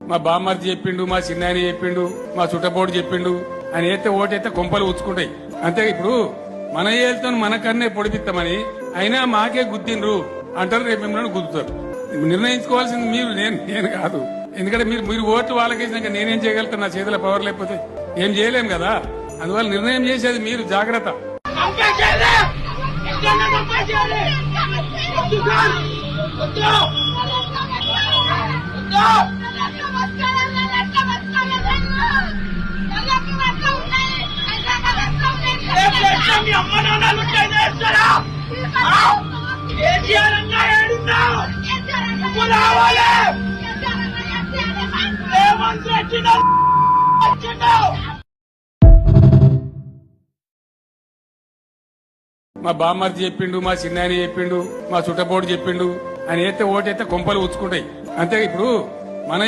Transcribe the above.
మా బామ్మర్ది చెప్పిండు, మా చిన్నాయన చెప్పిండు, మా చుట్టపోటు చెప్పిండు అని అయితే ఓటైతే కొంపలు ఉచ్చుకుంటాయి. అంతే. ఇప్పుడు మన ఏళ్ళతో మనకన్నే పొడిపిస్తామని అయినా మాకే గుద్దిండ్రు అంటారు, రేపు మిమ్మల్ని గుద్దుతారు. నిర్ణయించుకోవాల్సింది మీరు, నేను కాదు. ఎందుకంటే మీరు ఓట్లు వాళ్ళకేసినాక నేనేం చేయగలుగుతాను? నా చేతిలో పవర్ లేకపోతే ఏం చేయలేం కదా. అందువల్ల నిర్ణయం చేసేది మీరు. జాగ్రత్త. అమ్మ నాన్నలు రావాలి. మా బామ్మర్ది చెప్పిండు, మా చిన్నాయన చెప్పిండు, మా చుట్టపోటు చెప్పిండు అని అయితే ఓటైతే కొంపలు ఉచ్చుకుంటాయి. అంతే. ఇప్పుడు మన